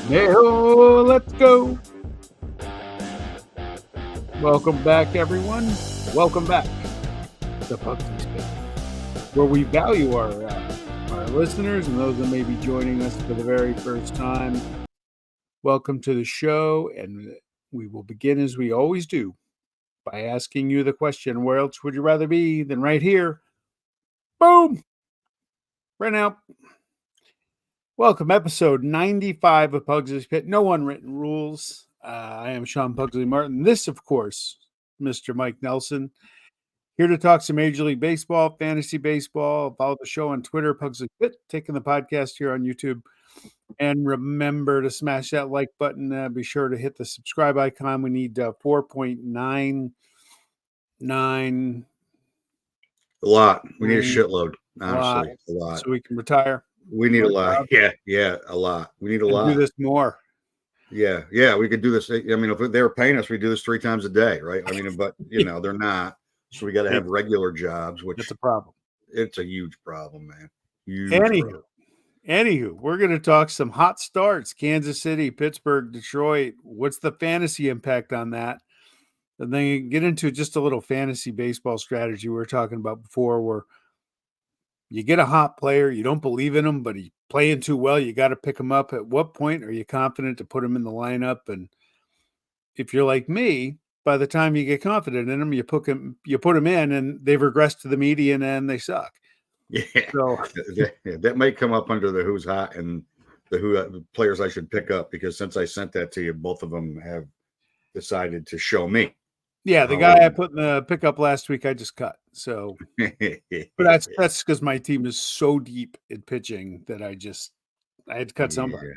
Hey-ho, let's go. Welcome back, everyone. Welcome back to Pugsley Spit, where we value our listeners and those that may be joining us for the very first time. Welcome to the show, and we will begin as we always do by asking you the question, where else would you rather be than right here? Boom! Right now. Welcome, episode 95 of Pugsley Pit. No unwritten rules. I am Sean Pugsley Martin. This, of course, Mr. Mike Nelson. Here to talk some Major League Baseball, fantasy baseball. Follow the show on Twitter, Pugsley Pit. Taking the podcast here on YouTube. And remember to smash that like button. Be sure to hit the subscribe icon. We need 4.99. A lot. We need a shitload. Honestly, a lot. So we can retire. We need a lot. Yeah, a lot. We need a lot. Do this more. Yeah. We could do this. I mean, if they were paying us, we do this 3 times a day, right? I mean, but they're not. So we got to have regular jobs, which it's a problem. It's a huge problem, man. Anywho, we're going to talk some hot starts: Kansas City, Pittsburgh, Detroit. What's the fantasy impact on that? And then get into just a little fantasy baseball strategy we were talking about before, where you get a hot player, you don't believe in him, but he's playing too well. You got to pick him up. At what point are you confident to put him in the lineup? And if you're like me, by the time you get confident in him, you put him in, and they've regressed to the median and they suck. Yeah, so that might come up under the who's hot and the who players I should pick up, because since I sent that to you, both of them have decided to show me. Yeah, the guy I put in the pickup last week, I just cut. So, but that's because my team is so deep in pitching that I had to cut somebody.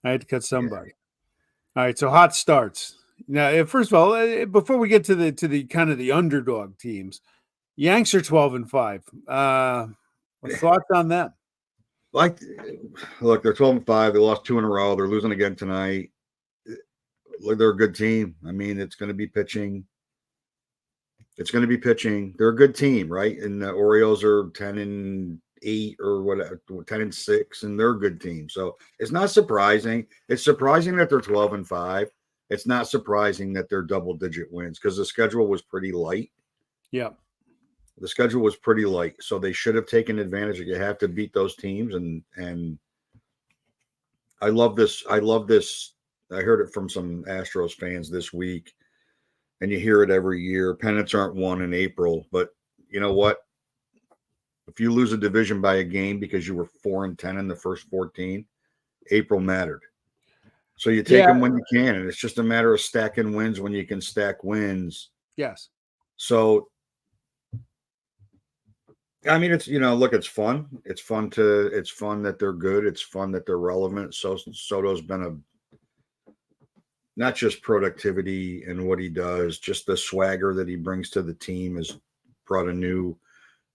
All right, so hot starts. Now, first of all, before we get to the kind of the underdog teams, Yanks are 12-5. Thoughts on them? Look, they're 12-5. They lost 2 in a row. They're losing again tonight. They're a good team. I mean, it's going to be pitching. They're a good team, right? And the Orioles are 10-8 or whatever, 10-6, and they're a good team. So it's not surprising. It's surprising that they're 12-5. It's not surprising that they're double-digit wins, because the schedule was pretty light. Yeah. The schedule was pretty light, so they should have taken advantage. You have to beat those teams, and I love this. I heard it from some Astros fans this week, and you hear it every year. Pennants aren't won in April, but you know what? If you lose a division by a game because you were 4-10 in the first 14, April mattered. So you take them when you can, and it's just a matter of stacking wins when you can stack wins. Yes. So, I mean, it's it's fun. It's fun that they're good. It's fun that they're relevant. So Soto's been not just productivity and what he does, just the swagger that he brings to the team has brought a new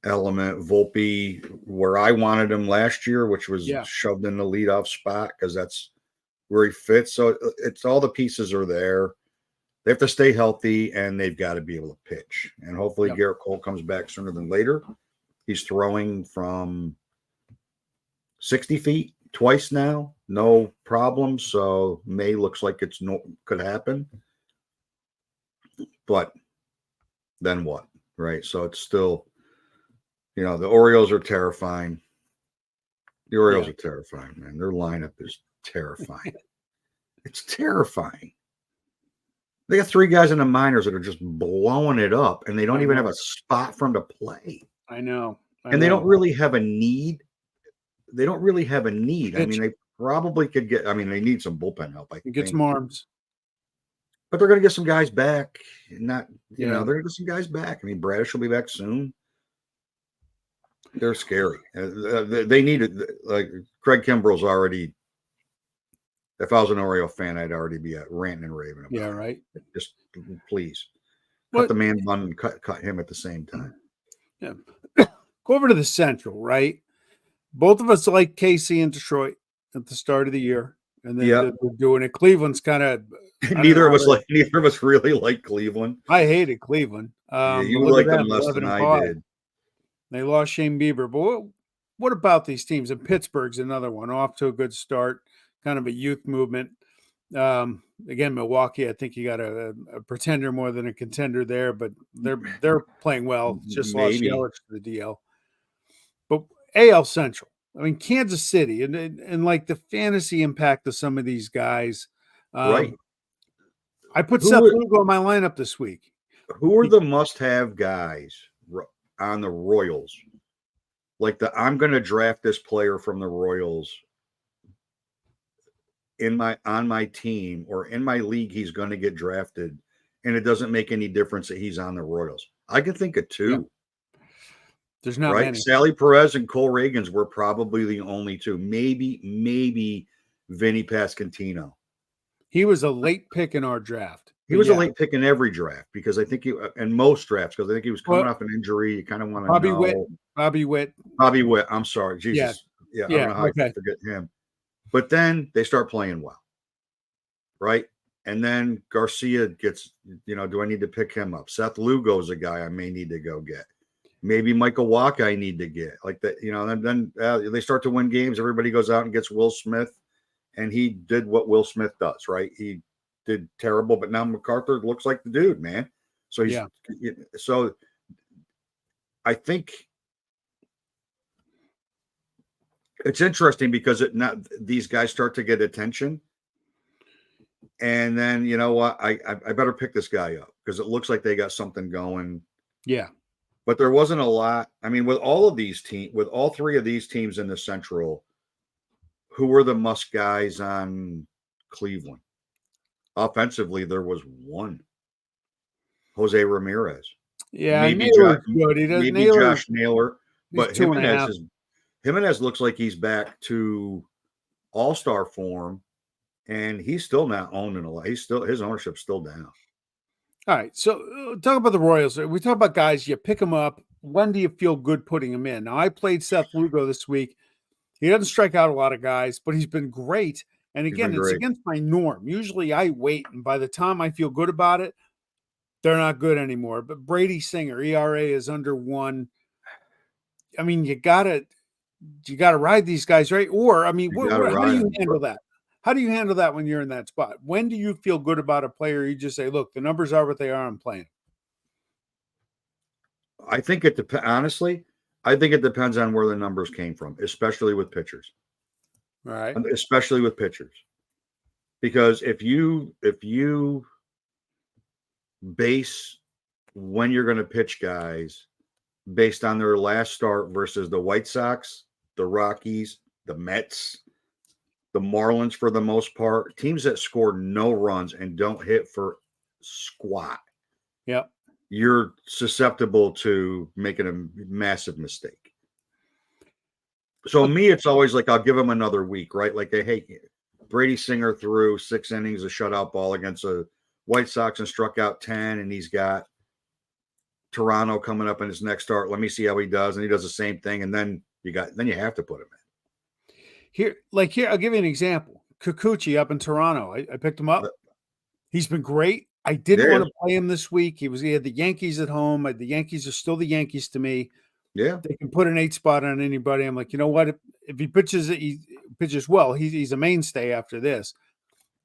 element. Volpe, where I wanted him last year, which was shoved in the leadoff spot, because that's where he fits. So it's all the pieces are there. They have to stay healthy, and they've got to be able to pitch. And hopefully Garrett Cole comes back sooner than later. He's throwing from 60 feet twice now, no problem. So May looks like could happen. But then what, right? So it's still, the Orioles are terrifying. The Orioles are terrifying, man. Their lineup is terrifying. It's terrifying. They got 3 guys in the minors that are just blowing it up, and they don't even have a spot for them to play. I know. And they don't really have a need. I mean, they probably could get. I mean, they need some bullpen help. I think. Get some arms, but they're going to get some guys back. They're going to get some guys back. I mean, Bradish will be back soon. They're scary. They need it. Like Craig Kimbrell's already. If I was an Oriole fan, I'd already be ranting and raving about it. Right. Just please cut the man bun and cut him at the same time. Yeah. Go over to the Central, right? Both of us like KC and Detroit at the start of the year, and then they're doing it. Cleveland's kind of neither of us really like Cleveland. I hated Cleveland. You like them less than I did. They lost Shane Bieber, but what about these teams? And Pittsburgh's another one, off to a good start. kind of a youth movement. Again, Milwaukee, I think you got a pretender more than a contender there, but they're playing well. Just lost Maybe. Yelich to the DL. But AL Central, I mean, Kansas City, and like the fantasy impact of some of these guys. Right. I put Who Seth are- Lugo in my lineup this week. Who are the must-have guys on the Royals? Like I'm going to draft this player from the Royals on my team or in my league. He's going to get drafted, and it doesn't make any difference that he's on the Royals. I can think of two. Yeah. There's not right. many. Sally Perez and Cole Reagans were probably the only two. Maybe Vinny Pascantino. He was a late pick in our draft. He was a late pick in every draft because I think in most drafts, because I think he was coming off an injury. You kind of want to know. Bobby Witt. I'm sorry. Jesus. Yeah. I don't know how I can forget him. But then they start playing well. Right. And then Garcia gets, do I need to pick him up? Seth Lugo's a guy I may need to go get. Maybe Michael Wacha I need to get. Like that, and then they start to win games. Everybody goes out and gets Will Smith. And he did what Will Smith does, right? He did terrible, but now MacArthur looks like the dude, man. So so I think it's interesting because these guys start to get attention. And then you know what? I better pick this guy up because it looks like they got something going. Yeah. But there wasn't a lot. I mean, with all three of these teams in the Central, who were the must guys on Cleveland? Offensively, there was one. Jose Ramirez. Yeah, maybe good. He doesn't. Maybe Josh Naylor, but Jimenez looks like he's back to all-star form, and he's still not owning a lot. His ownership's still down. All right, so talk about the Royals. We talk about guys. You pick them up. When do you feel good putting them in? Now, I played Seth Lugo this week. He doesn't strike out a lot of guys, but he's been great. And again, it's against my norm. Usually I wait, and by the time I feel good about it, they're not good anymore. But Brady Singer, ERA is under 1. I mean, you gotta ride these guys, right? Or, I mean, how do you handle that? How do you handle that when you're in that spot? When do you feel good about a player? You just say, look, the numbers are what they are. I'm playing. I think it depends. Honestly, I think it depends on where the numbers came from, especially with pitchers. All right. Especially with pitchers. Because if you base when you're going to pitch guys based on their last start versus the White Sox, the Rockies, the Mets, the Marlins for the most part, teams that score no runs and don't hit for squat. Yep. You're susceptible to making a massive mistake. So me, it's always like, I'll give him another week, right? Like Brady Singer threw 6 innings of shutout ball against the White Sox and struck out 10, and he's got Toronto coming up in his next start. Let me see how he does. And he does the same thing. And then you have to put him in. Here, I'll give you an example. Kikuchi up in Toronto. I picked him up. He's been great. I didn't want to play him this week. He had the Yankees at home. The Yankees are still the Yankees to me. Yeah. They can put an 8 spot on anybody. I'm like, you know what? If he pitches well, he's a mainstay after this.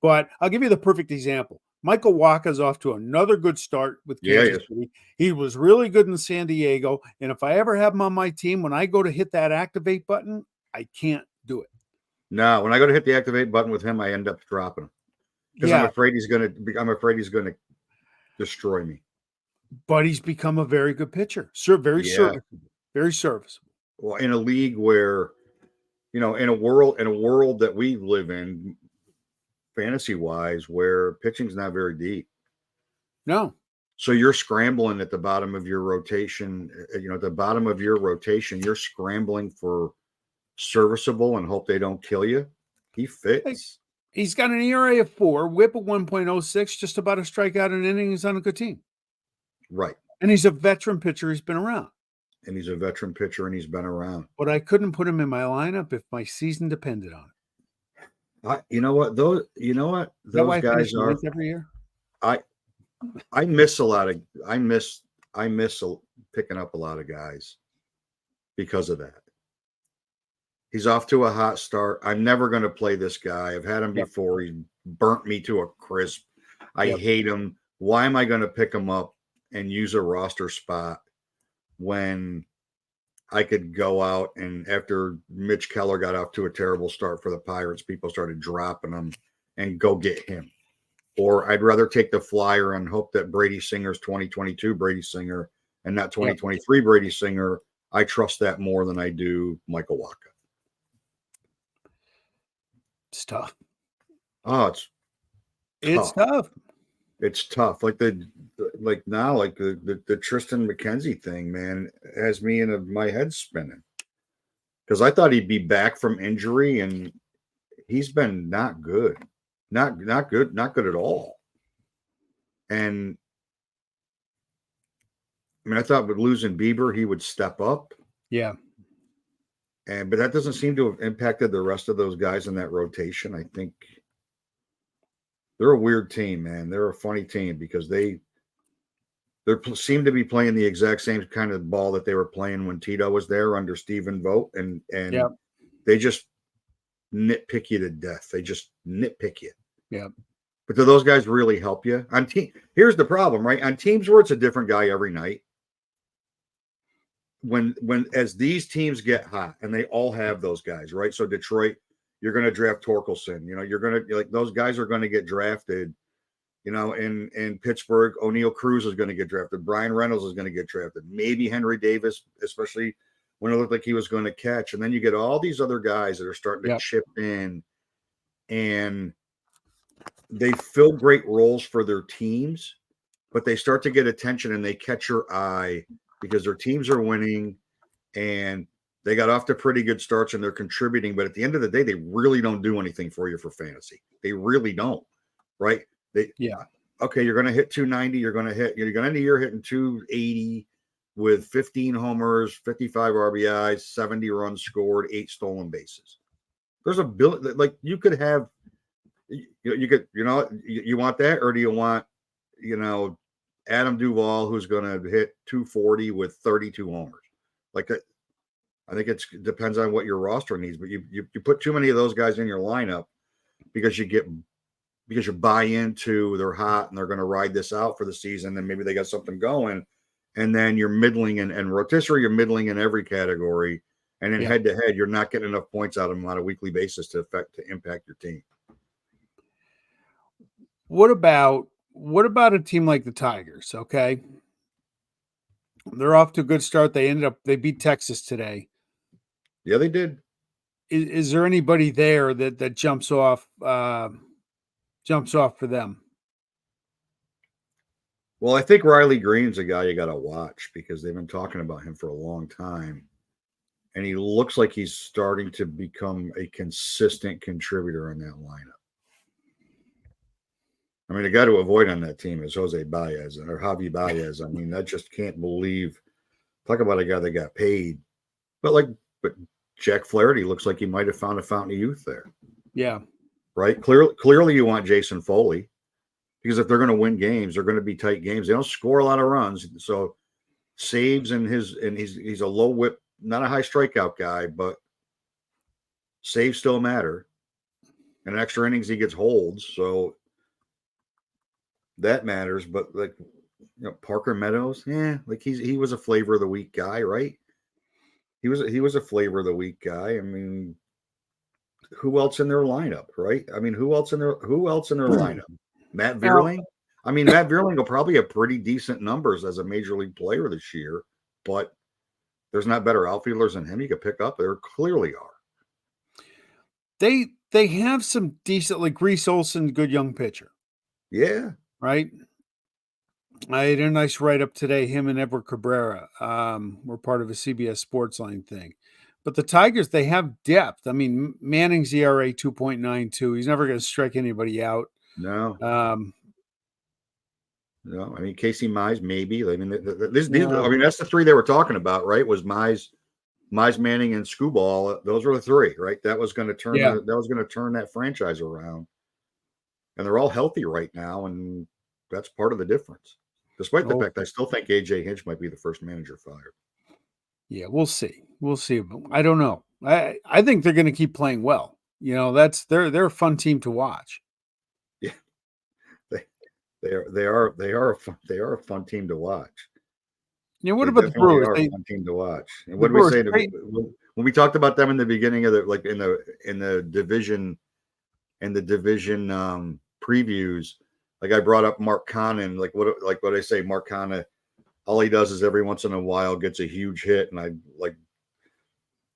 But I'll give you the perfect example. Michael Wacha's off to another good start with Kansas City. He was really good in San Diego. And if I ever have him on my team, when I go to hit that activate button, I can't do it. No, when I go to hit the activate button with him, I end up dropping him. Because I'm afraid he's going to destroy me. But he's become a very good pitcher. Very serviceable. Very serviceable. Well, in a league where, in a world that we live in, fantasy-wise, where pitching's not very deep. No. So you're scrambling at the bottom of your rotation. At the bottom of your rotation, you're scrambling for serviceable and hope they don't kill you. He fits. He's got an ERA of 4, whip of 1.06, just about a strikeout an inning. He's on a good team. Right. And he's a veteran pitcher. He's been around. And he's a veteran pitcher, and he's been around. But I couldn't put him in my lineup if my season depended on it. You know what? Those guys are every year. I miss a lot of. I miss picking up a lot of guys because of that. He's off to a hot start. I'm never going to play this guy. I've had him Yep. before. He burnt me to a crisp. I Yep. hate him. Why am I going to pick him up and use a roster spot when I could go out and after Mitch Keller got off to a terrible start for the Pirates, people started dropping him and go get him. Or I'd rather take the flyer and hope that Brady Singer's 2022 Brady Singer and not 2023 Brady Singer. I trust that more than I do Michael Wacha. It's tough. Oh, it's tough. It's tough. Like the Tristan McKenzie thing, man, has me in my head spinning. Because I thought he'd be back from injury, and he's been not good. Not good at all. And I mean, I thought with losing Bieber, he would step up. Yeah. But that doesn't seem to have impacted the rest of those guys in that rotation. I think they're a weird team, man. They're a funny team because they seem to be playing the exact same kind of ball that they were playing when Tito was there under Stephen Vogt, and they just nitpick you to death. They just nitpick you. Yeah. But do those guys really help you? Here's the problem, right? On teams where it's a different guy every night, when as these teams get hot, and they all have those guys, right? So Detroit, you're going to draft Torkelson. You're going to those guys are going to get drafted. In Pittsburgh, O'Neal Cruz is going to get drafted. Brian Reynolds is going to get drafted. Maybe Henry Davis, especially when it looked like he was going to catch. And then you get all these other guys that are starting to chip in, and they fill great roles for their teams, but they start to get attention and they catch your eye because their teams are winning and they got off to pretty good starts and they're contributing. But at the end of the day, they really don't do anything for you for fantasy. They really don't, right? Okay, you're going to hit 290. You're going to end the year hitting 280 with 15 homers, 55 RBIs, 70 runs scored, 8 stolen bases. There's a bill like you could have. You could, you want that, or do you want, Adam Duvall, who's going to hit 240 with 32 homers? Like, I think it depends on what your roster needs, but you put too many of those guys in your lineup because you buy into they're hot and they're going to ride this out for the season, and maybe they got something going, and then you're middling and rotisserie, you're middling in every category, and then head to head, you're not getting enough points out of them on a weekly basis to impact your team. What about a team like the Tigers? Okay, they're off to a good start. They beat Texas today. Yeah, they did. Is there anybody there that jumps off for them? Well, I think Riley Green's a guy you got to watch because they've been talking about him for a long time, and he looks like he's starting to become a consistent contributor in that lineup. I mean, the guy to avoid on that team is Jose Baez or Javi Baez. I mean, I just can't believe. Talk about a guy that got paid, but Jack Flaherty looks like he might have found a fountain of youth there. Yeah, right. Clearly, you want Jason Foley because if they're going to win games, they're going to be tight games. They don't score a lot of runs, so saves and he's a low whip, not a high strikeout guy, but saves still matter. And extra innings he gets holds, so. That matters, but Parker Meadows, he was a flavor of the week guy, right? He was a flavor of the week guy. I mean, who else in their lineup, right? I mean, who else in their lineup? Matt Vierling. I mean, Matt Vierling will probably have pretty decent numbers as a major league player this year, but there's not better outfielders than him you could pick up. There clearly are. They have some decent, like Reese Olson, good young pitcher. Yeah. Right. I had a nice write-up today. Him and Edward Cabrera were part of a CBS Sportsline thing. But the Tigers, they have depth. I mean, Manning's ERA 2.92. He's never going to strike anybody out. No. No, I mean, Casey Mize, maybe. I mean, I mean, that's the three they were talking about, right? Was Mize, Manning, and Skubal. Those were the three, right? That was going to turn that franchise around. And they're all healthy right now, and that's part of the difference. Despite the fact I still think A.J. Hinch might be the first manager fired. Yeah, we'll see. I don't know. I think they're going to keep playing well. They're a fun team to watch. Yeah, they are a fun team to watch. What They about the definitely Brewers? are a fun team to watch. And The what did we Brewers say great. when we talked about them in the beginning of in the division previews? Like I brought up Mark Cannon. Like what I say, Mark Cannon. All he does is every once in a while gets a huge hit, and I like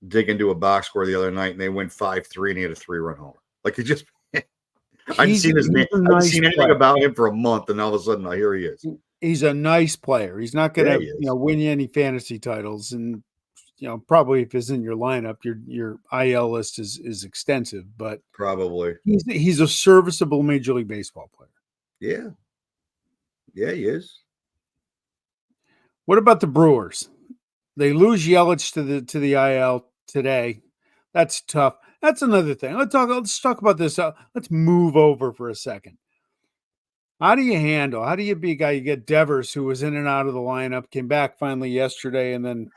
dig into a box score the other night, and they win 5-3, and he had a 3-run homer. Like he just. I hadn't seen his name. I haven't seen anything about him for a month, and all of a sudden, here he is. He's a nice player. He's not going to, win you any fantasy titles, and probably if he's in your lineup, your IL list is extensive. But probably he's a serviceable Major League Baseball player. Yeah, he is. What about the Brewers? They lose Yelich to the IL today. That's tough. That's another thing. Let's talk about this. Let's move over for a second. How do you be a guy? You get Devers, who was in and out of the lineup, came back finally yesterday, and then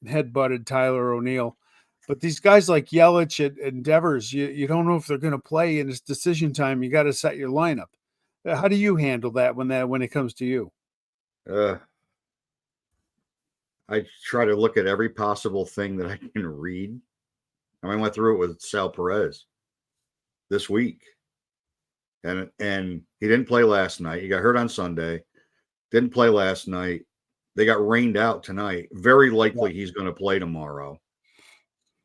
headbutted Tyler O'Neill. But these guys like Yelich and Devers, you don't know if they're going to play, and it's decision time. You got to set your lineup. How do you handle that when it comes to you? I try to look at every possible thing that I can read. I went through it with Sal Perez this week. And he didn't play last night. He got hurt on Sunday. Didn't play last night. They got rained out tonight. Very likely he's going to play tomorrow,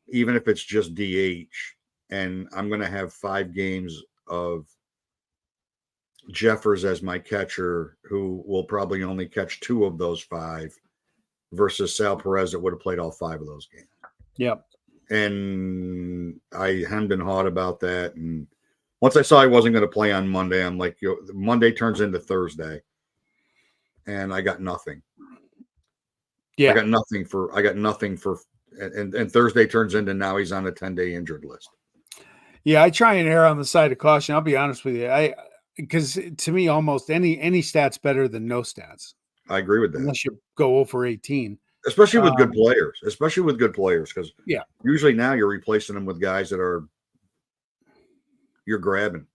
even if it's just DH. And I'm going to have 5 games of Jeffers as my catcher, who will probably only catch 2 of those 5, versus Sal Perez that would have played all 5 of those games. Yep. And I hemmed and hawed about that. And once I saw I wasn't going to play on Monday, I'm like, Monday turns into Thursday, and I got nothing. Yeah, I got nothing for, and Thursday turns into now he's on a 10-day injured list. Yeah, I try and err on the side of caution. I'll be honest with you, because to me, almost any stats better than no stats. I agree with that. Unless you go 0 for 18. Especially with good players. Because usually now you're replacing them with guys that you're grabbing.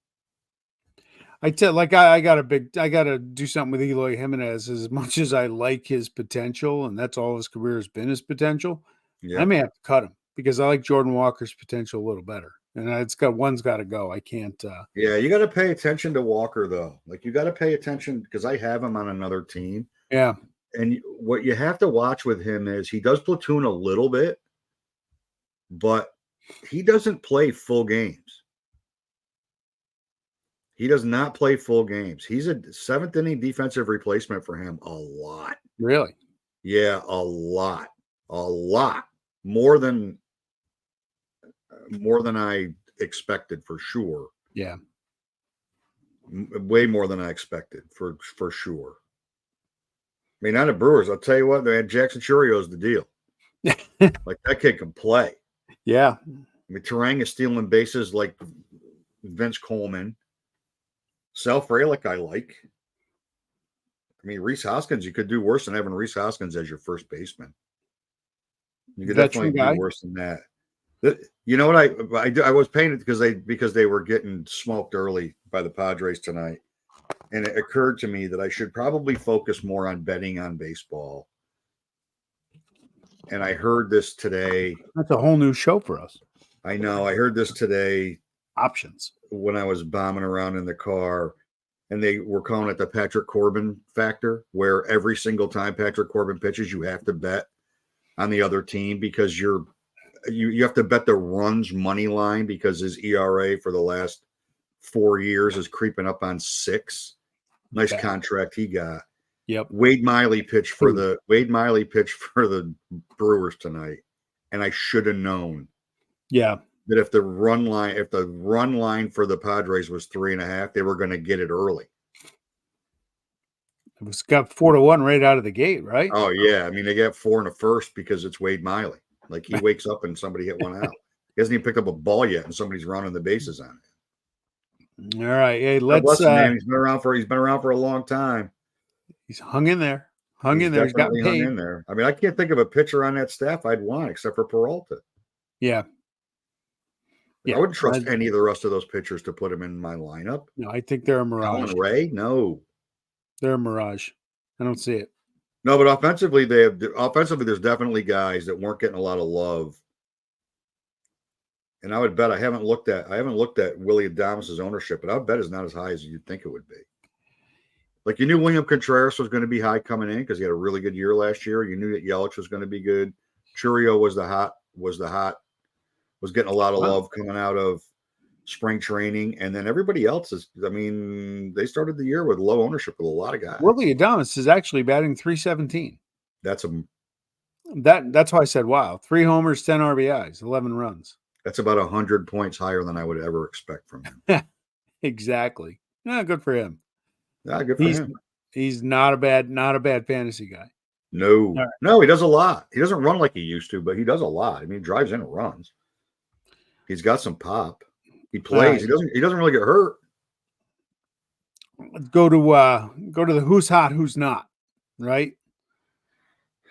I got to do something with Eloy Jimenez. As much as I like his potential, and that's all his career has been, his potential. Yeah. I may have to cut him because I like Jordan Walker's potential a little better. And one's got to go. I can't. Yeah, you got to pay attention to Walker though. Like you got to pay attention because I have him on another team. Yeah. And what you have to watch with him is he does platoon a little bit, but he doesn't play full games. He does not play full games. He's a 7th inning defensive replacement for him a lot. Really? Yeah, a lot. More than I expected for sure. Yeah. Way more than I expected for sure. I mean, not the Brewers. I'll tell you what, they had Jackson Churio's the deal. Like that kid can play. Yeah. I mean, Terang is stealing bases like Vince Coleman. Sal Frelick, I like. I mean, Rhys Hoskins, you could do worse than having Rhys Hoskins as your first baseman. You could definitely do worse than that. You know what I was paying it because they were getting smoked early by the Padres tonight. And it occurred to me that I should probably focus more on betting on baseball. And I heard this today. That's a whole new show for us. I know. I heard this today. Options. When I was bombing around in the car, and they were calling it the Patrick Corbin factor, where every single time Patrick Corbin pitches, you have to bet on the other team because you have to bet the runs money line because his ERA for the last 4 years is creeping up on 6. Nice contract he got. Yep. Wade Miley pitched for the Brewers tonight, and I should have known. Yeah. That if the run line for the Padres was 3.5, they were going to get it early. It was got 4-1 right out of the gate, right? Oh yeah, I mean they got 4 in the first because it's Wade Miley. Like he wakes up and somebody hit one out. He hasn't even picked up a ball yet, and somebody's running the bases on it. All right, hey, let's. Man, he's been around for a long time. He's hung in there. He's got paid. Hung in there. I mean, I can't think of a pitcher on that staff I'd want except for Peralta. Yeah. I wouldn't trust any of the rest of those pitchers to put him in my lineup. No, I think they're a mirage. Colin Ray, no. They're a mirage. I don't see it. No, but offensively, there's definitely guys that weren't getting a lot of love. And I would bet I haven't looked at Willie Adames' ownership, but I would bet it's not as high as you'd think it would be. Like, you knew William Contreras was going to be high coming in because he had a really good year last year. You knew that Yelich was going to be good. Churio was getting a lot of love coming out of spring training. And then everybody else they started the year with low ownership with a lot of guys. Willie Adames is actually batting .317. That's why I said, wow, 3 homers, 10 RBIs, 11 runs. That's about 100 points higher than I would ever expect from him. Exactly. Yeah, good for him. Yeah, good for him. He's not a bad fantasy guy. No, right. No, he does a lot. He doesn't run like he used to, but he does a lot. I mean, he drives in and runs. He's got some pop. He plays. Right. He doesn't really get hurt. Go to the who's hot, who's not, right?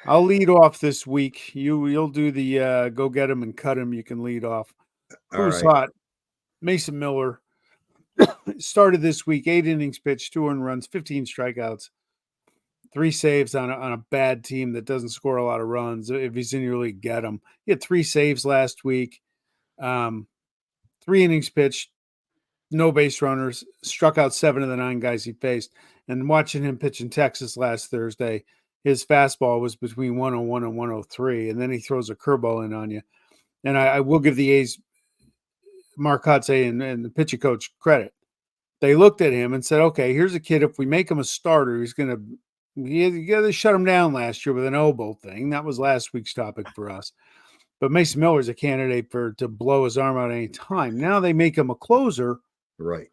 I'll lead off this week. You'll do the go get him and cut him. You can lead off. Who's hot? Mason Miller started this week, 8 innings pitched, 2 earned runs, 15 strikeouts, 3 saves on a bad team that doesn't score a lot of runs. If he's in your league, get him. He had 3 saves last week, 3 innings pitched, no base runners, struck out 7 of the 9 guys he faced. And watching him pitch in Texas last Thursday, his fastball was between 101 and 103, and then he throws a curveball in on you. And I will give the A's, Mark Kotsay and the pitching coach credit. They looked at him and said, okay, here's a kid. If we make him a starter, you got to shut him down last year with an elbow thing. That was last week's topic for us. But Mason Miller is a candidate to blow his arm out any time. Now they make him a closer. Right.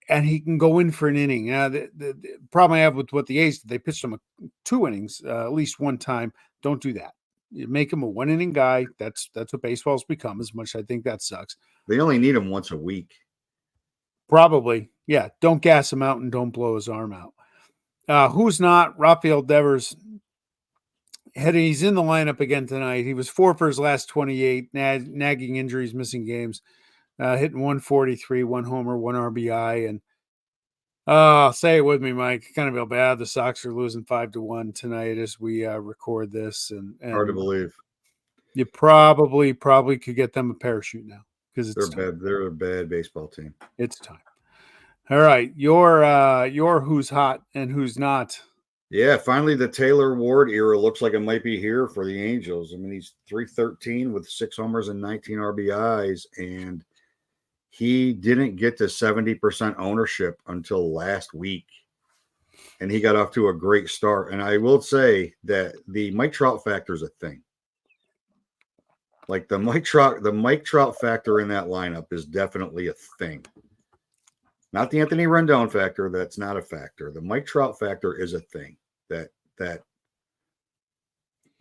And he can go in for an inning. Now, the problem I have with what the A's did, they pitched him 2 innings at least one time. Don't do that. You make him a 1-inning guy. That's what baseball's become, as much as I think that sucks. They only need him once a week. Probably. Yeah. Don't gas him out and don't blow his arm out. Who's not? Rafael Devers. He's in the lineup again tonight. He was 4 for his last 28, nagging injuries, missing games. Hitting 143, 1 homer, 1 RBI. And say it with me, Mike. I kind of feel bad. The Sox are losing 5-1 tonight as we record this. And hard to believe. You probably could get them a parachute now because they're bad. They're a bad baseball team. It's time. All right, your who's hot and who's not. Yeah, finally the Taylor Ward era looks like it might be here for the Angels. I mean, he's 313 with 6 homers and 19 RBIs, and he didn't get to 70% ownership until last week, and he got off to a great start. And I will say that the Mike Trout factor is a thing. Like the Mike Trout factor in that lineup is definitely a thing. Not the Anthony Rendon factor. That's not a factor. The Mike Trout factor is a thing that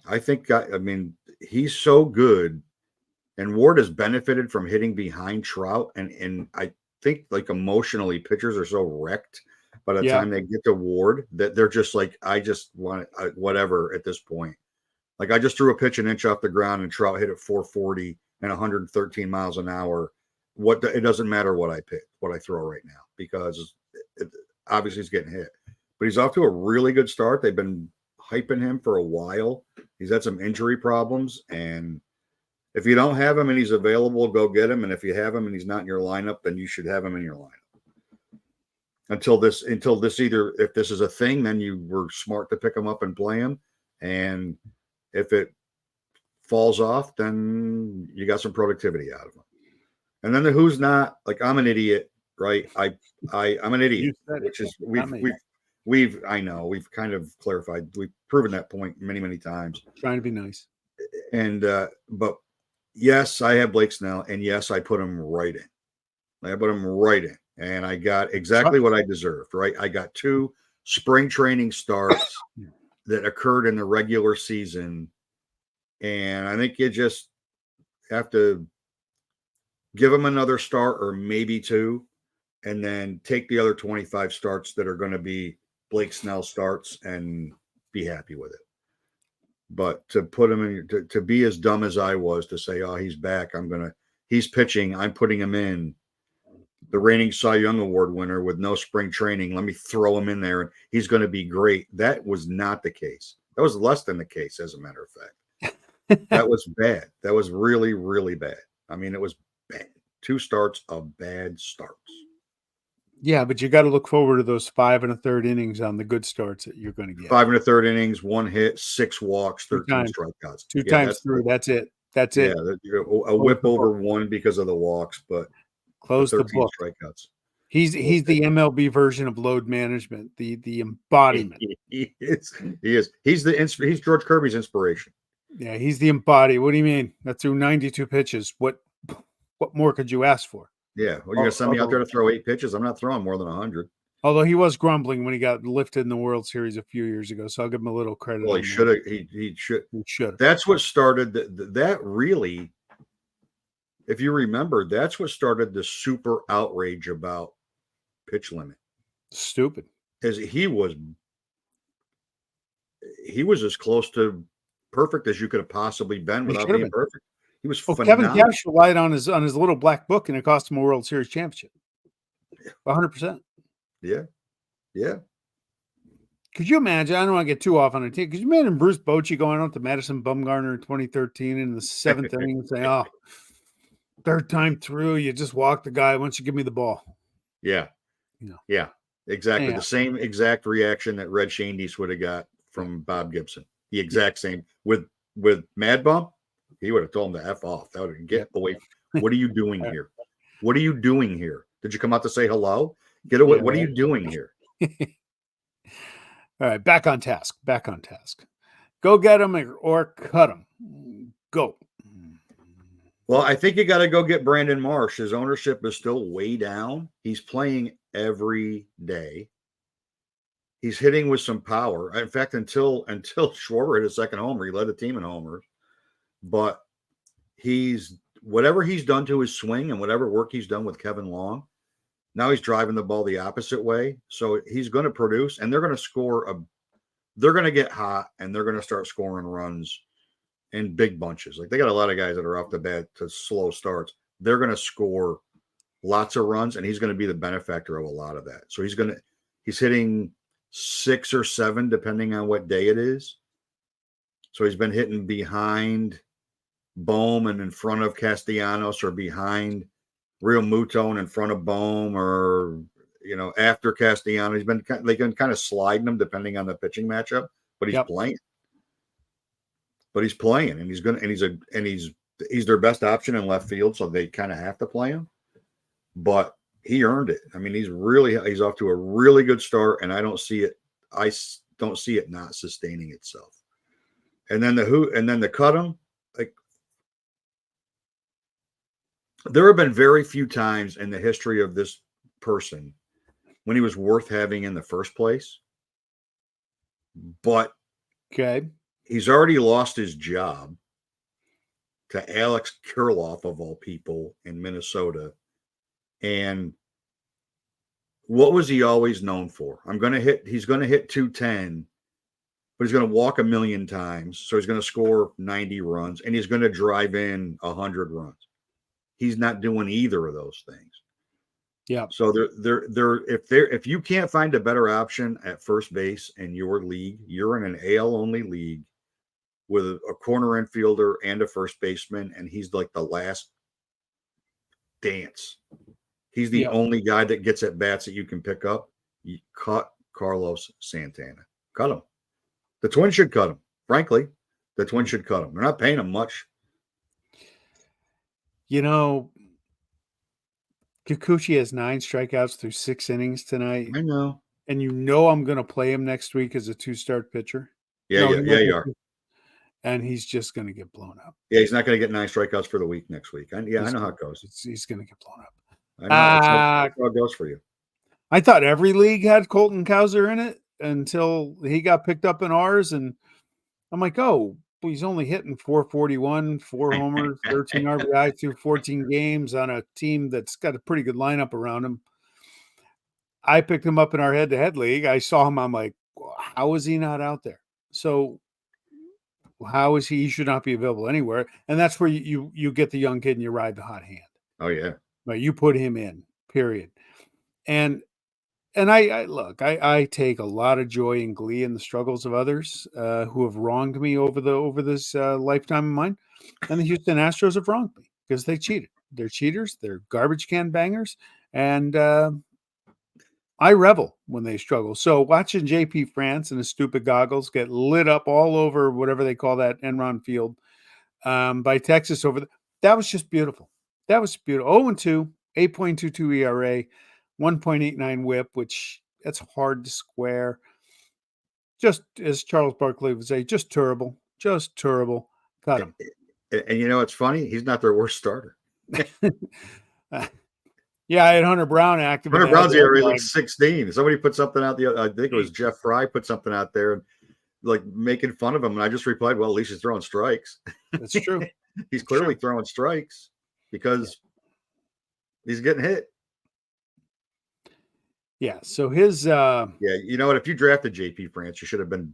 I think. I mean, he's so good. And Ward has benefited from hitting behind Trout. And I think, like, emotionally, pitchers are so wrecked by the time they get to Ward that they're just like, I just want whatever at this point. Like, I just threw a pitch an inch off the ground and Trout hit it 440 and 113 miles an hour. It doesn't matter what I throw right now because obviously he's getting hit. But he's off to a really good start. They've been hyping him for a while. He's had some injury problems, and if you don't have him and he's available, go get him. And if you have him and he's not in your lineup, then you should have him in your lineup. Until this either, if this is a thing, then you were smart to pick him up and play him. And if it falls off, then you got some productivity out of him. And then the who's not, like, I'm an idiot, right? I'm an idiot, which is we've kind of clarified. We've proven that point many, many times. Trying to be nice. And but yes, I have Blake Snell, and yes, I put him right in. And I got exactly what I deserved, right? I got 2 spring training starts that occurred in the regular season. And I think you just have to give him another start or maybe 2, and then take the other 25 starts that are going to be Blake Snell starts and be happy with it. But to put him in, to be as dumb as I was to say, oh, he's back. He's pitching. I'm putting him in. The reigning Cy Young Award winner with no spring training. Let me throw him in there and he's going to be great. That was not the case. That was less than the case, as a matter of fact. That was bad. That was really, really bad. I mean, it was bad. 2 starts of bad starts. Yeah, but you got to look forward to those 5 1/3 innings on the good starts that you're going to get. 5 1/3 innings, 1 hit, 6 walks, 13 strikeouts. Two times through. That's it. That's it. Yeah, a whip over 1 because of the walks, but close the 13 book. strikeouts. He's the MLB version of load management, the embodiment. He is. He's George Kirby's inspiration. Yeah, he's the embodiment. What do you mean? That threw 92 pitches. What more could you ask for? Yeah, well, you're gonna send me out there to throw 8 pitches. I'm not throwing more than 100. Although he was grumbling when he got lifted in the World Series a few years ago, so I'll give him a little credit. Well, he should have. He should. He should. That's what started that really. If you remember, that's what started the super outrage about pitch limit. Stupid. As he was as close to perfect as you could have possibly been without being perfect. He was phenomenal. Kevin Cash relied on his little black book, and it cost him a World Series championship. 100%. Yeah. Yeah. Could you imagine? I don't want to get too off on a team. Could you imagine Bruce Bochy going out to Madison Bumgarner in 2013 in the 7th inning and saying, "Oh, third time through, you just walk the guy. Why don't you give me the ball?" Yeah. Yeah. Exactly. The same exact reaction that Red Shandies would have got from Bob Gibson. The exact same with Mad Bum. He would have told him to F off. That would get away. What are you doing here? What are you doing here? Did you come out to say hello? Get away. What are you doing here? All right. Back on task. Go get him or cut him. Go. Well, I think you got to go get Brandon Marsh. His ownership is still way down. He's playing every day. He's hitting with some power. In fact, until Schwarber hit a second homer, he led the team in homers. But whatever he's done to his swing and whatever work he's done with Kevin Long, now he's driving the ball the opposite way. So he's going to produce, and they're going to score they're going to get hot, and they're going to start scoring runs in big bunches. Like, they got a lot of guys that are off the bat to slow starts. They're going to score lots of runs, and he's going to be the benefactor of a lot of that. So he's hitting 6 or 7, depending on what day it is. So he's been hitting behind Bohm and in front of Castellanos, or behind Real Muto and in front of Bohm, or, after Castellanos. They can kind of slide him depending on the pitching matchup, but he's playing. But he's playing, and he's their best option in left field, so they kind of have to play him. But he earned it. I mean, he's off to a really good start, and I don't see it not sustaining itself. And then the cut him. Like, there have been very few times in the history of this person when he was worth having in the first place. But he's already lost his job to Alex Kirilloff, of all people, in Minnesota. And what was he always known for? He's going to hit 210, but he's going to walk 1,000,000 times. So he's going to score 90 runs, and he's going to drive in 100 runs. He's not doing either of those things. Yeah. So if you can't find a better option at first base in your league, you're in an AL only league with a corner infielder and a first baseman, and he's like the last dance. He's the only guy that gets at bats that you can pick up. You cut Carlos Santana. Cut him. The Twins should cut him. Frankly, the Twins should cut him. They're not paying him much. Kikuchi has 9 strikeouts through 6 innings tonight. I know. And I'm going to play him next week as a 2-start pitcher. Yeah, you are. And he's just going to get blown up. Yeah, he's not going to get 9 strikeouts for the week next week. I know how it goes. He's going to get blown up. I know. That's how it goes for you. I thought every league had Colton Cowser in it until he got picked up in ours. And I'm like, he's only hitting 441, 4 homers, 13 RBI through 14 games on a team that's got a pretty good lineup around him. I picked him up in our head-to-head league. I saw him. I'm like, how is he not out there? So How is he? He should not be available anywhere. And that's where you get the young kid and you ride the hot hand. Oh yeah. Right. You put him in, period. And I look, I take a lot of joy and glee in the struggles of others who have wronged me over this lifetime of mine. And the Houston Astros have wronged me because they cheated. They're cheaters. They're garbage can bangers. And I revel when they struggle. So watching JP France and his stupid goggles get lit up all over whatever they call that Enron Field by Texas that was just beautiful. That was beautiful. 0-2, 8.22 ERA, 1.89 WHIP, which that's hard to square. Just as Charles Barkley would say, just terrible. Just terrible. Cut him. And you know what's funny? He's not their worst starter. Yeah, I had Hunter Brown active. Hunter Brown's ERA like 16. Somebody put something out I think it was Jeff Fry put something out there and like making fun of him. And I just replied, well, at least he's throwing strikes. That's true. He's clearly throwing strikes because he's getting hit. Yeah. So his you know what? If you drafted JP France, you should have been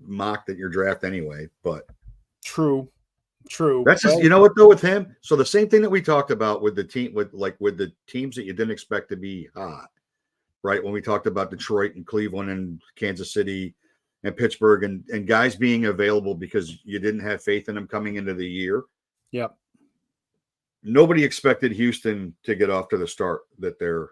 mocked at your draft anyway. But true. That's just you know what though with him. So the same thing that we talked about with the team with the teams that you didn't expect to be hot, right? When we talked about Detroit and Cleveland and Kansas City and Pittsburgh and guys being available because you didn't have faith in them coming into the year. Yep. Nobody expected Houston to get off to the start that they're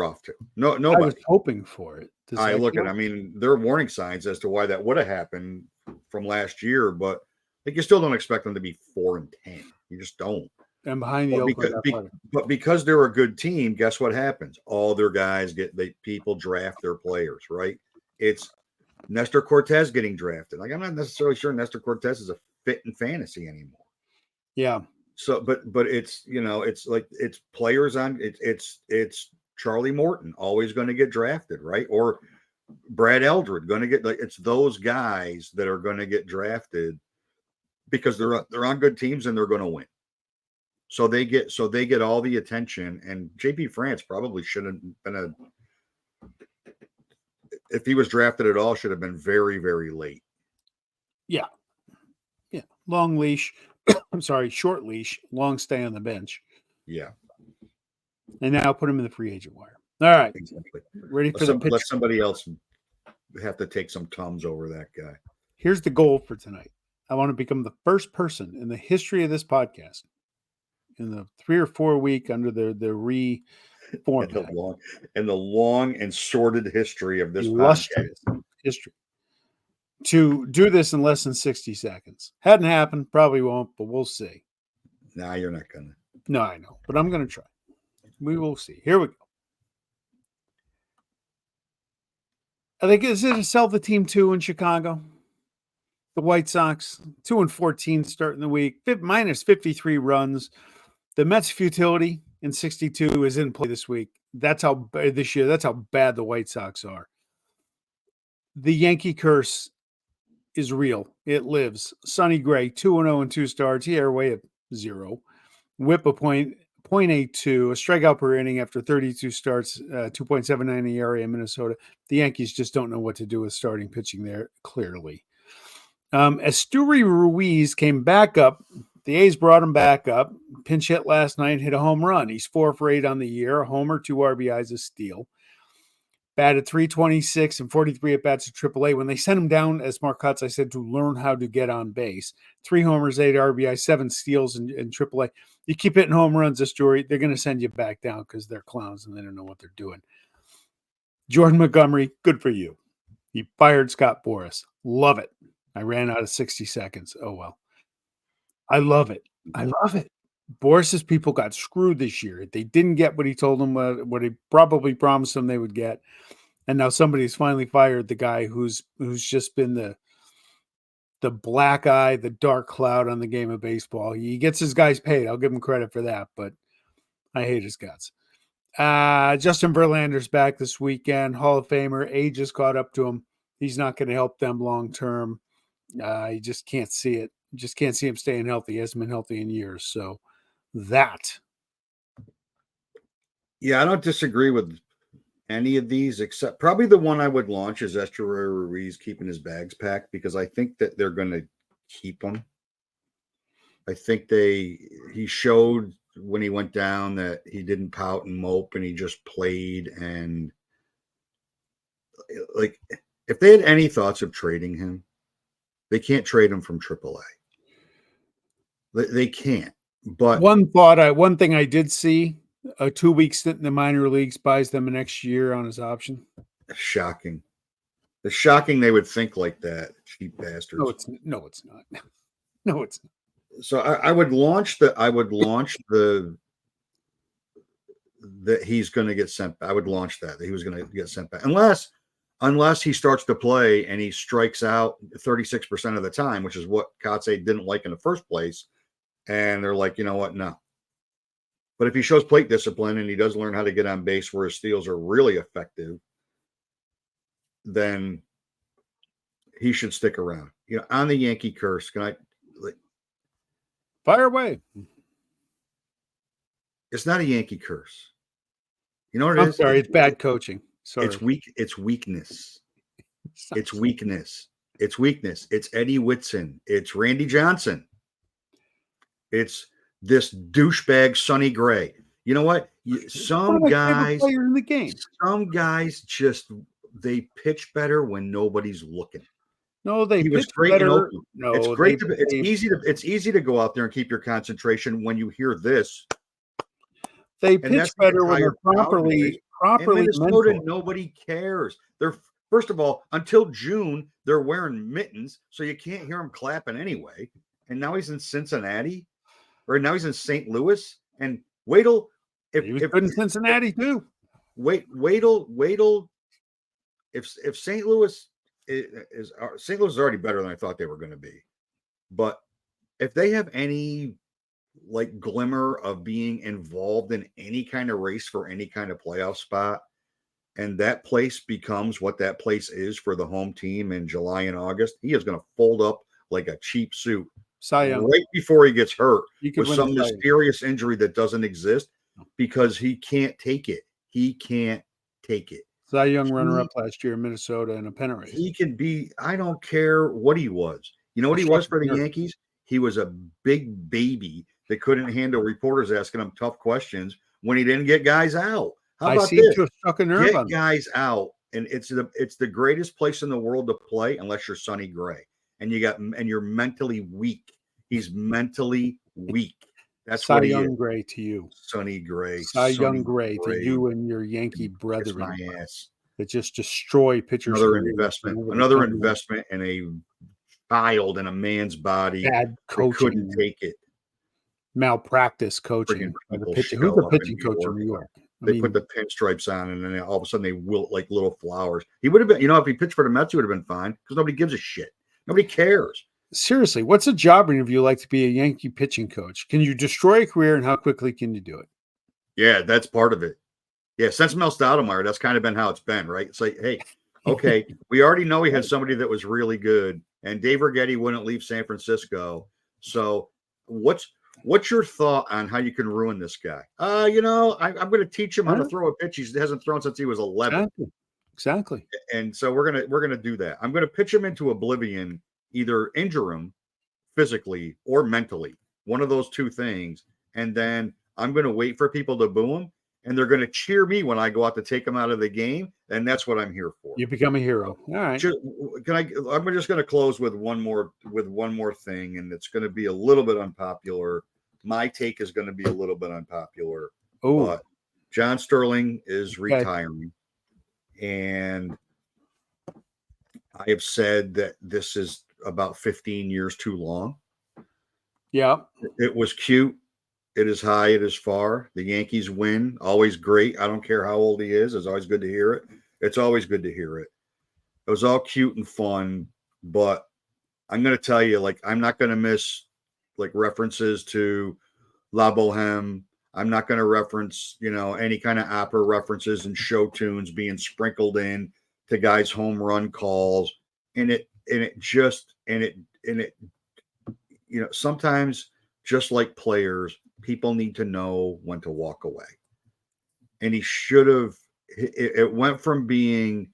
off to. Nobody. I was hoping for it. I mean, there are warning signs as to why that would have happened from last year, but like you still don't expect them to be 4-10. You just don't. And behind the but because they're a good team, guess what happens? All their guys people draft their players, right? It's Nestor Cortez getting drafted. Like I'm not necessarily sure Nestor Cortez is a fit in fantasy anymore. Yeah. So, but it's it's like it's players on it's Charlie Morton always going to get drafted, right? Or Brad Eldred going to get it's those guys that are going to get drafted because they're on good teams and they're going to win. So they get all the attention. And JP France probably shouldn't have been if he was drafted at all, should have been very, very late. Yeah. Yeah. Long leash. I'm sorry, short leash, long stay on the bench. Yeah. And now put him in the free agent wire. All right. Exactly. Ready for the pitch. Let somebody else have to take some Tums over that guy. Here's the goal for tonight. I want to become the first person in the history of this podcast in the 3 or 4 week under the reform and the long and sordid history of this illustrious podcast. History to do this in less than 60 seconds. Hadn't happened, probably won't, but we'll see. Nah, you're not gonna. No, I know, but I'm gonna try. We will see. Here we go. I think is it a sell the team 2 in Chicago? The White Sox 2-14 starting the week, minus 53 runs. The Mets' futility in 62 is in play this week. That's how this year. That's how bad the White Sox are. The Yankee curse is real. It lives. Sonny Gray 2-0 and 2 starts. ERA at 0. WHIP a .82. A strikeout per inning after 32 starts. 2.79 ERA in Minnesota. The Yankees just don't know what to do with starting pitching there. Clearly. Esteury Ruiz came back up. The A's brought him back up. Pinch hit last night, hit a home run. He's 4 for 8 on the year. A homer, 2 RBIs, a steal. Batted .326 and 43 at bats at AAA. When they sent him down as Mark Cutts, I said to learn how to get on base. 3 homers, 8 RBIs, 7 steals in AAA. You keep hitting home runs, Esteury, they're going to send you back down because they're clowns and they don't know what they're doing. Jordan Montgomery, good for you. He fired Scott Boras. Love it. I ran out of 60 seconds. Oh, well. I love it. I love it. Boris's people got screwed this year. They didn't get what he told them, what he probably promised them they would get. And now somebody's finally fired the guy who's just been the black eye, the dark cloud on the game of baseball. He gets his guys paid. I'll give him credit for that, but I hate his guts. Justin Verlander's back this weekend. Hall of Famer. Age has caught up to him. He's not going to help them long term. You just can't see it. You just can't see him staying healthy. He hasn't been healthy in years. So that. Yeah, I don't disagree with any of these except probably the one I would launch is Estuary Ruiz keeping his bags packed because I think that they're going to keep him. I think he showed when he went down that he didn't pout and mope and he just played. And like, if they had any thoughts of trading him, they can't trade him from AAA. They can't. But one thing I did see, a 2-week stint in the minor leagues buys them an extra year on his option. Shocking. It's shocking they would think like that, cheap bastards. No, it's not. No, it's not. So I would launch that he's going to get sent back. I would launch that he was going to get sent back unless he starts to play and he strikes out 36% of the time, which is what Kotsay didn't like in the first place. And they're like, you know what? No. But if he shows plate discipline and he does learn how to get on base where his steals are really effective, then he should stick around. On the Yankee curse, can I fire away? It's not a Yankee curse. You know what it I'm is? sorry, it's bad coaching. Sorry. It's weakness. It's weakness. It's weakness. It's Eddie Whitson. It's Randy Johnson. It's this douchebag Sonny Gray. You know what? Some guys player in the game. Some guys just they pitch better when nobody's looking. No, they pitch better. No, it's great it's easy to go out there and keep your concentration when you hear this. They pitch better when they're properly in Minnesota, nobody cares. They're first of all, until June, they're wearing mittens, so you can't hear them clapping anyway. And now he's in Cincinnati, or now he's in St. Louis. And wait till he was good in Cincinnati too. Wait till if St. Louis is already better than I thought they were going to be. But if they have any like glimmer of being involved in any kind of race for any kind of playoff spot, and that place becomes what that place is for the home team in July and August, he is going to fold up like a cheap suit right before he gets hurt with some mysterious injury that doesn't exist because he can't take it. He can't take it. Cy Young runner-up last year in Minnesota in a pennant race. He can be, I don't care what he was. You know what he was for the Yankees? He was a big baby that couldn't handle reporters asking him tough questions when he didn't get guys out. How about this? Get guys out, and it's the greatest place in the world to play unless you're Sonny Gray and you're mentally weak. He's mentally weak. That's Cy what he Young is. Gray to you. Sonny Gray. Cy Young Gray to you and your Yankee brethren. My ass. That just destroy pitchers. Another investment in a child in a man's body. Bad coaching. Couldn't take it. Malpractice coaching. Who's the pitching coach in New York? They put the pinstripes on, and then all of a sudden they wilt like little flowers. He would have been, if he pitched for the Mets, he would have been fine because nobody gives a shit. Nobody cares. Seriously, what's a job interview like to be a Yankee pitching coach? Can you destroy a career, and how quickly can you do it? Yeah, that's part of it. Yeah, since Mel Stoudemire, that's kind of been how it's been, right? It's like, hey, okay, we already know he had somebody that was really good, and Dave Righetti wouldn't leave San Francisco. So what's your thought on how you can ruin this guy? I'm going to teach him how to throw a pitch he hasn't thrown since he was 11. Exactly. And so we're gonna do that. I'm going to pitch him into oblivion, either injure him physically or mentally, one of those two things. And then I'm going to wait for people to boo him, and they're going to cheer me when I go out to take him out of the game. And that's what I'm here for. You become a hero. All right. I'm just going to close with one more thing, and it's going to be a little bit unpopular. My take is going to be a little bit unpopular. Oh, but John Sterling is retiring, and I have said that this is about 15 years too long. Yeah. It was cute. It is high. It is far. The Yankees win. Always great. I don't care how old he is. It's always good to hear it. It's always good to hear it. It was all cute and fun, but I'm going to tell you, I'm not going to miss references to La Boheme. I'm not going to reference, any kind of opera references and show tunes being sprinkled in to guys' home run calls. Sometimes just like players, people need to know when to walk away. And he should have it went from being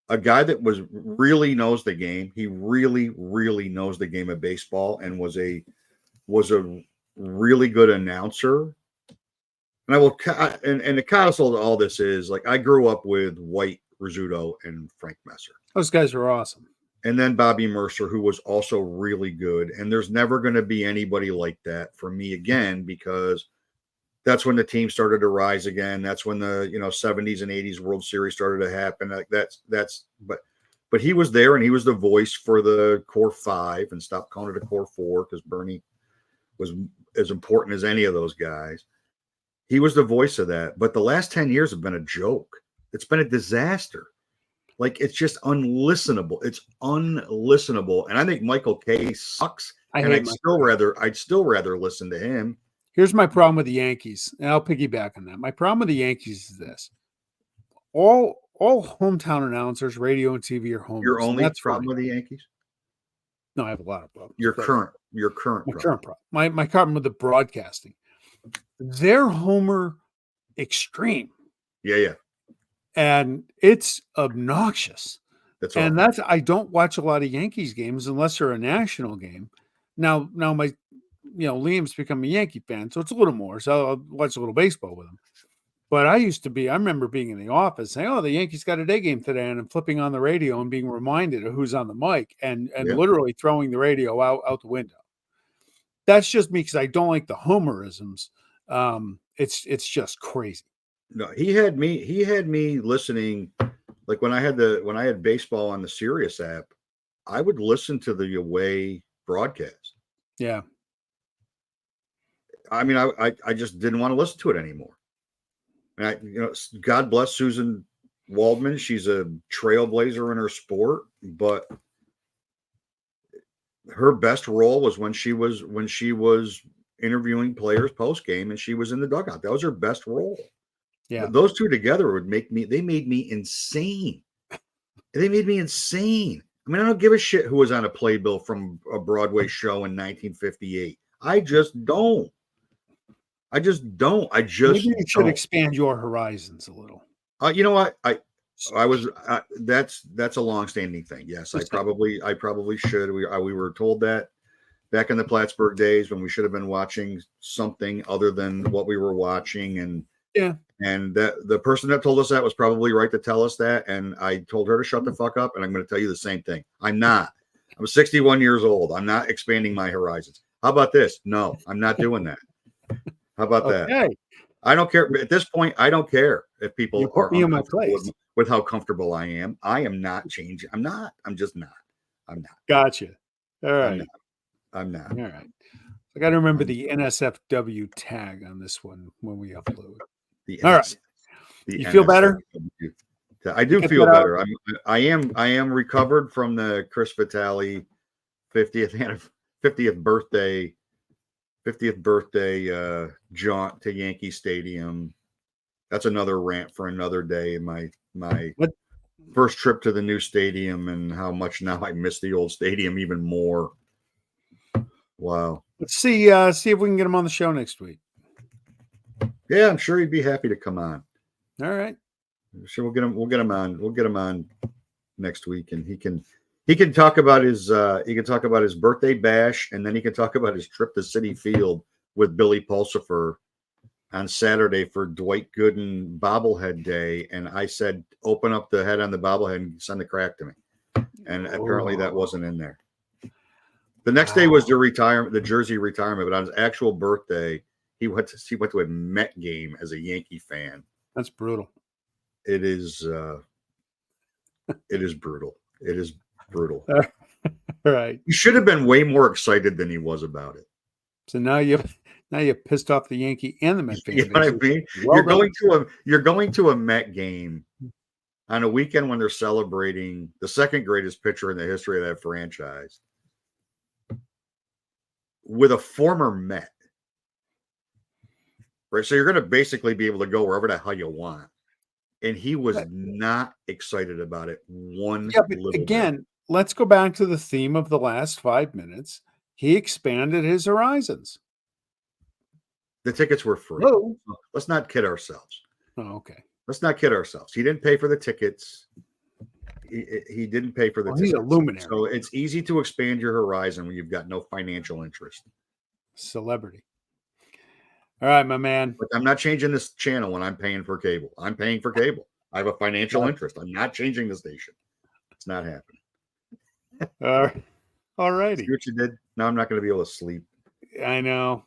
a guy that was really knows the game. He really, really knows the game of baseball and was a really good announcer. And I will, and the castle to all this is like I grew up with White, Rizzuto, and Frank Messer. Those guys are awesome. And then Bobby Mercer, who was also really good. And there's never going to be anybody like that for me again, because that's when the team started to rise again. That's when the 70s and 80s World Series started to happen. Like but he was there, and he was the voice for the core 5, and stopped calling it a core 4 because Bernie was as important as any of those guys. He was the voice of that. But the last 10 years have been a joke. It's been a disaster. Like, it's just unlistenable. It's unlistenable. And I think Michael Kay sucks. I'd still rather listen to him. Here's my problem with the Yankees, and I'll piggyback on that. My problem with the Yankees is this: all hometown announcers, radio and TV, are homers. Your only problem with the Yankees? No, I have a lot of problems. Your current problem. My problem with the broadcasting. They're homer extreme. Yeah. And it's obnoxious. That's I don't watch a lot of Yankees games unless they're a national game. Now my Liam's become a Yankee fan, so it's a little more. So I'll watch a little baseball with him. But I remember being in the office saying, "Oh, the Yankees got a day game today," and I'm flipping on the radio and being reminded of who's on the mic, and literally throwing the radio out the window. That's just me because I don't like the homerisms. It's just crazy. No, he had me listening. Like when I had baseball on the Sirius app, I would listen to the away broadcast. Yeah. I mean, I just didn't want to listen to it anymore. And God bless Susan Waldman. She's a trailblazer in her sport, but her best role was when she was interviewing players post game, and she was in the dugout. That was her best role. Yeah, those two together made me insane. They made me insane. I mean, I don't give a shit who was on a playbill from a Broadway show in 1958. I just don't. Maybe you should expand your horizons a little. You know what? I was. That's a long-standing thing. Yes, I probably should. We were told that back in the Plattsburgh days when we should have been watching something other than what we were watching, and that the person that told us that was probably right to tell us that. And I told her to shut the fuck up. And I'm going to tell you the same thing. I'm 61 years old. I'm not expanding my horizons. How about this? No, I'm not doing that. How about that? I don't care. At this point, I don't care if people are uncomfortable with how comfortable I am. I am not changing. I'm not. I'm just not. I'm not. Gotcha. All right. I'm not. All right. I got to remember the NSFW tag on this one when we upload. All right. You feel better? I do feel better. I am recovered from the Chris Vitale 50th birthday jaunt to Yankee Stadium. That's another rant for another day. My first trip to the new stadium and how much now I miss the old stadium even more. Wow. Let's see if we can get him on the show next week. Yeah, I'm sure he'd be happy to come on. All right. So we'll get him on. We'll get him on next week, and he can talk about his birthday bash, and then he can talk about his trip to Citi Field with Billy Pulsifer on Saturday for Dwight Gooden bobblehead day. And I said, open up the head on the bobblehead and send the crack to me. And apparently that wasn't in there. The next day was the jersey retirement, but on his actual birthday, he went to a Met game as a Yankee fan. That's brutal. It is brutal. It is brutal. Right. He should have been way more excited than he was about it. So now you pissed off the Yankee and the Met fan. You know what I mean? You're going to a Met game on a weekend when they're celebrating the second greatest pitcher in the history of that franchise with a former Met. Right. So you're going to basically be able to go wherever the hell you want. And he was not excited about it bit. Let's go back to the theme of the last 5 minutes. He expanded his horizons. The tickets were free. Hello. Let's not kid ourselves. Oh, okay. Let's not kid ourselves. He didn't pay for the tickets. He didn't pay for the tickets. He's a luminary. So it's easy to expand your horizon when you've got no financial interest. Celebrity. All right, my man. But I'm not changing this channel when I'm paying for cable. I'm paying for cable. I have a financial interest. I'm not changing the station. It's not happening. All righty. See what you did? Now I'm not going to be able to sleep. I know.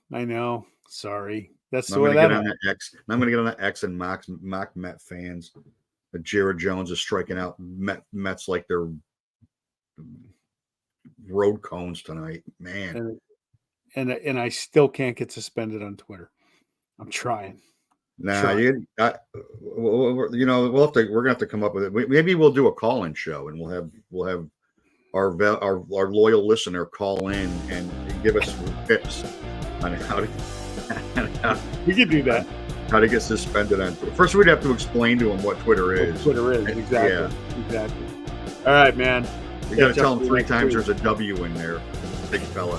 Sorry. That's the I'm way going to that get on that X. I'm going to get on that X and mock Met fans. Jared Jones is striking out Mets like they're road cones tonight, man. And I still can't get suspended on Twitter. I'm trying. Nah, we're gonna have to come up with it. Maybe we'll do a call-in show, and we'll have our loyal listener call in and give us tips on how to. We could do that. How to get suspended on Twitter. First, we'd have to explain to them what Twitter is. Exactly. Yeah. Exactly. All right, man. You got to tell them 3 times there's a W in there, big fella.